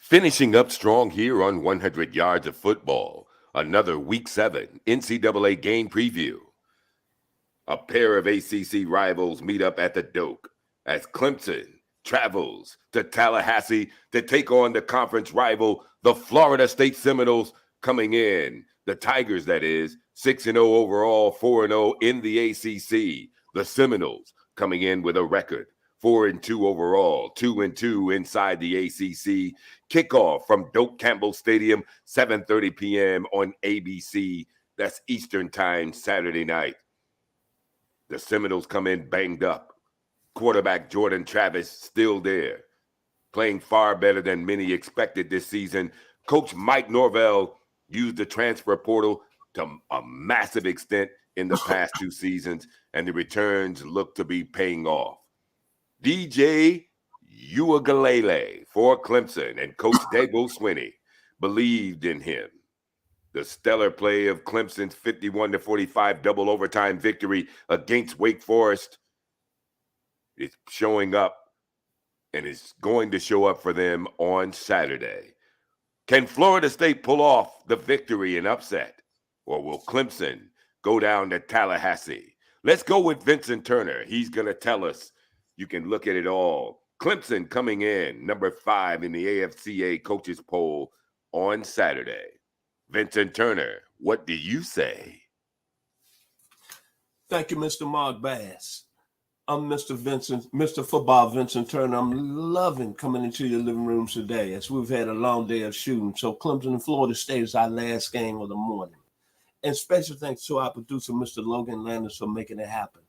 Finishing up strong here on 100 Yards of Football, another Week 7 NCAA game preview. A pair of ACC rivals meet up at the Doak as Clemson travels to Tallahassee to take on the conference rival, the Florida State Seminoles, coming in. The Tigers, that is, 6-0 overall, 4-0 in the ACC. The Seminoles coming in with a record 4-2 overall, 2-2 inside the ACC. Kickoff from Doak Campbell Stadium, 7:30 p.m. on ABC. That's Eastern Time, Saturday night. The Seminoles come in banged up. Quarterback Jordan Travis still there, playing far better than many expected this season. Coach Mike Norvell used the transfer portal to a massive extent in the past two seasons, and the returns look to be paying off. DJ Uiagalelei for Clemson and Coach Dabo Swinney believed in him. The stellar play of Clemson's 51-45 double overtime victory against Wake Forest is showing up and is going to show up for them on Saturday. Can Florida State pull off the victory and upset, or will Clemson go down to Tallahassee? Let's go with Vincent Turner. He's going to tell us. You can look at it all. Clemson coming in number 5 in the AFCA coaches poll on Saturday. Vincent Turner, what do you say? Thank you, Mr. Mark Bass. I'm Mr. Football Vincent Turner. I'm loving coming into your living rooms today as we've had a long day of shooting. So Clemson and Florida State is our last game of the morning. And special thanks to our producer, Mr. Logan Landers, for making it happen.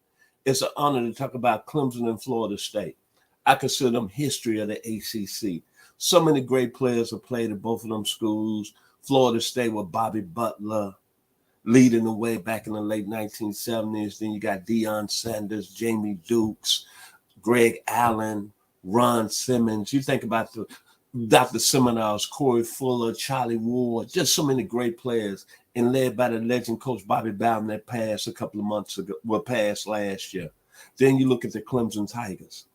It's an honor to talk about Clemson and Florida State. I consider them history of the ACC. So many great players have played at both of them schools. Florida State with Bobby Butler leading the way back in the late 1970s. Then you got Deion Sanders, Jamie Dukes, Greg Allen, Ron Simmons. You think about the Dr. Seminoles, Corey Fuller, Charlie Ward, just so many great players, and led by the legend coach Bobby Bowden that passed a couple of months ago, passed last year. Then you look at the Clemson Tigers.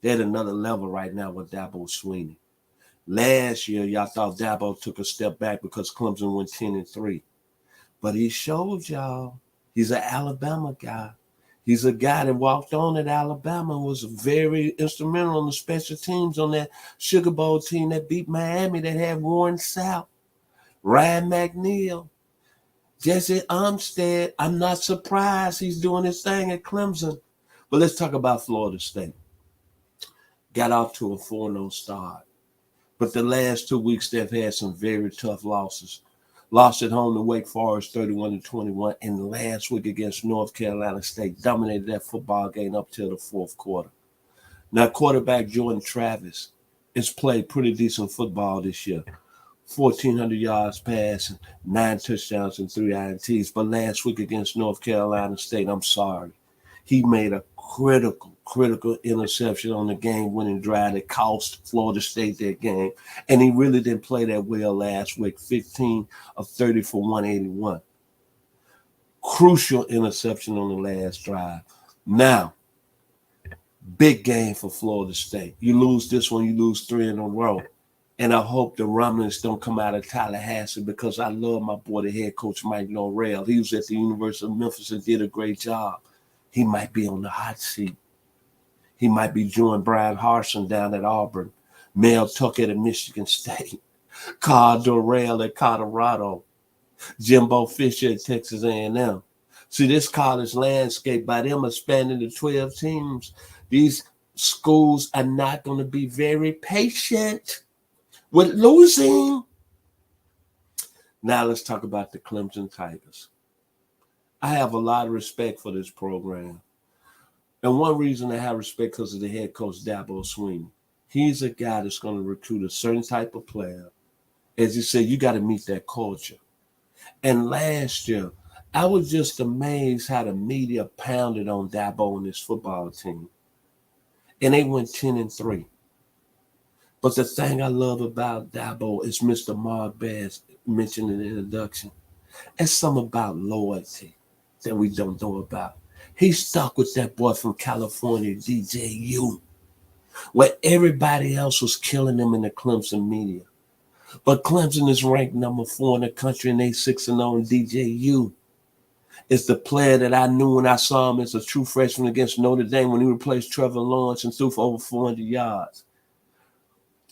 They're at another level right now with Dabo Swinney. Last year, y'all thought Dabo took a step back because Clemson went 10-3. But he showed y'all he's an Alabama guy. He's a guy that walked on at Alabama and was very instrumental on the special teams on that Sugar Bowl team that beat Miami that had Warren Sapp, Ryan McNeil, Jesse Armstead. I'm not surprised he's doing his thing at Clemson. But let's talk about Florida State. Got off to a 4-0 start. But the last 2 weeks, they've had some very tough losses. Lost at home to Wake Forest 31-21, and last week against North Carolina State dominated that football game up till the fourth quarter. Now, quarterback Jordan Travis has played pretty decent football this year. 1,400 yards passing, 9 touchdowns and 3 INTs. But last week against North Carolina State, I'm sorry, he made a critical interception on the game-winning drive that cost Florida State that game. And he really didn't play that well last week, 15 of 30 for 181. Crucial interception on the last drive. Now, big game for Florida State. You lose this one, you lose 3 in a row. And I hope the rumblings don't come out of Tallahassee because I love my boy, the head coach, Mike Norvell. He was at the University of Memphis and did a great job. He might be on the hot seat. He might be joining Brian Harsin down at Auburn, Mel Tucker at Michigan State, Carl Dorrell at Colorado, Jimbo Fisher at Texas A&M. See, this college landscape, by them expanding to 12 teams, these schools are not going to be very patient with losing. Now let's talk about the Clemson Tigers. I have a lot of respect for this program. And one reason I have respect because of the head coach, Dabo Swinney. He's a guy that's going to recruit a certain type of player. As you said, you got to meet that culture. And last year, I was just amazed how the media pounded on Dabo and his football team. And they went 10-3. But the thing I love about Dabo is Mr. Mark Bass mentioned in the introduction. It's something about loyalty that we don't know about. He stuck with that boy from California, DJ U, where everybody else was killing him in the Clemson media. But Clemson is ranked number 4 in the country, and they 6-0 in DJU. It's the player that I knew when I saw him as a true freshman against Notre Dame when he replaced Trevor Lawrence and threw for over 400 yards.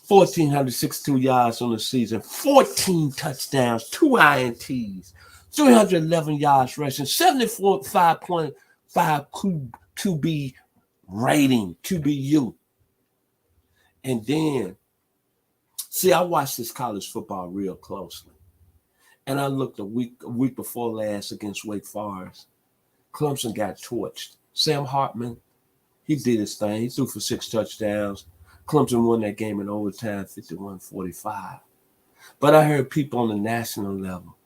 1,462 yards on the season, 14 touchdowns, 2 INTs, 311 yards rushing, 74.5 QB rating, QBU. And then, see, I watched this college football real closely. And I looked a week before last against Wake Forest. Clemson got torched. Sam Hartman, he did his thing. He threw for 6 touchdowns. Clemson won that game in overtime, 51-45. But I heard people on the national level,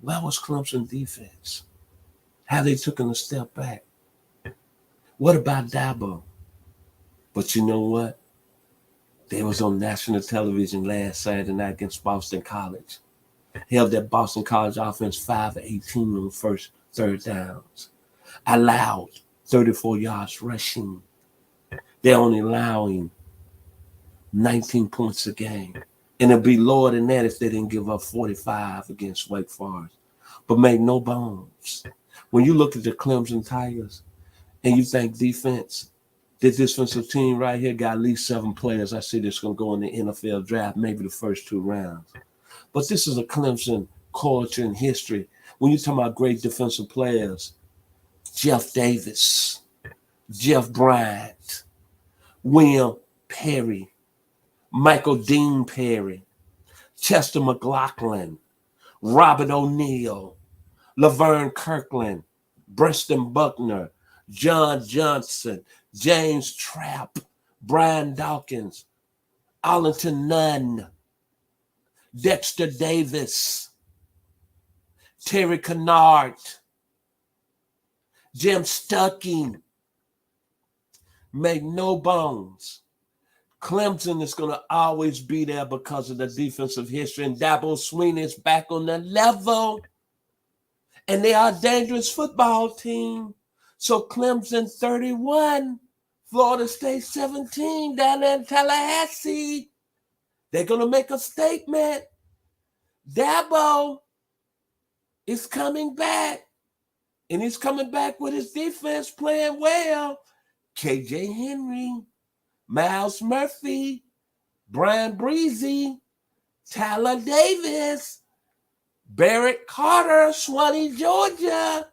where was Clemson defense? How they took a step back? What about Dabo? But you know what? They was on national television last Saturday night against Boston College. Held that Boston College offense 5-18 on first, third downs. Allowed 34 yards rushing. They're only allowing 19 points a game. And it'd be lower than that if they didn't give up 45 against Wake Forest. But make no bones. When you look at the Clemson Tigers and you think defense, this defensive team right here got at least 7 players I see that's going to go in the NFL draft, maybe the first 2 rounds. But this is a Clemson culture and history. When you talk about great defensive players, Jeff Davis, Jeff Bryant, William Perry, Michael Dean Perry, Chester McLaughlin, Robert O'Neill, Laverne Kirkland, Preston Buckner, John Johnson, James Trapp, Brian Dawkins, Arlington Nunn, Dexter Davis, Terry Kennard, Jim Stuckey. Make no bones. Clemson is going to always be there because of the defensive history, and Dabo Swinney is back on the level. And they are a dangerous football team. So Clemson 31, Florida State 17 down there in Tallahassee. They're going to make a statement. Dabo is coming back. And he's coming back with his defense playing well. KJ Henry, Miles Murphy, Brian Breezy, Tyler Davis, Barrett Carter, Swanee, Georgia,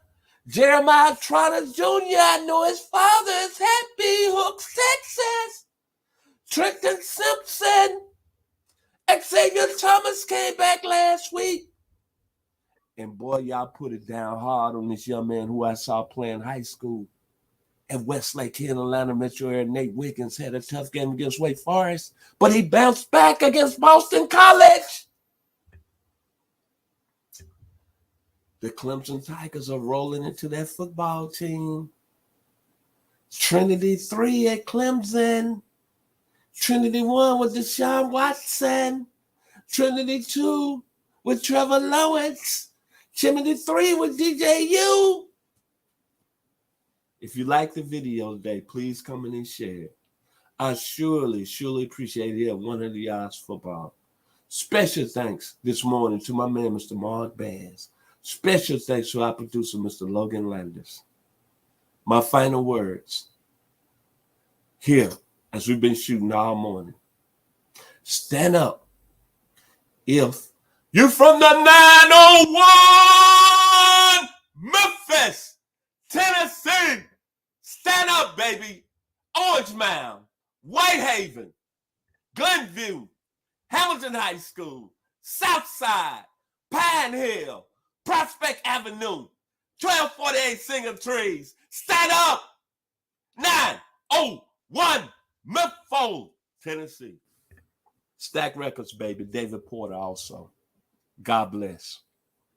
Jeremiah Trotter Jr., I know his father is happy, Hooks, Texas, Trenton Simpson, Xavier Thomas came back last week. And boy, y'all put it down hard on this young man who I saw playing high school at Westlake here in Atlanta metro area. Nate Wiggins had a tough game against Wake Forest, but he bounced back against Boston College. The Clemson Tigers are rolling into that football team. Trinity 3 at Clemson. Trinity 1 with Deshaun Watson. Trinity 2 with Trevor Lawrence. Trinity 3 with DJU. If you like the video today, please comment and share it. I surely appreciate it at 100 Yards Football. Special thanks this morning to my man, Mr. Mark Bass. Special thanks to our producer, Mr. Logan Landis. My final words here, as we've been shooting all morning. Stand up if you're from the 901 Memphis, Tennessee. Stand up, baby. Orange Mound, Whitehaven, Glenview, Hamilton High School, Southside, Pine Hill, Prospect Avenue, 1248 Single Trees. Stand up. 901 Memphis, Tennessee. Stack Records, baby. David Porter also. God bless.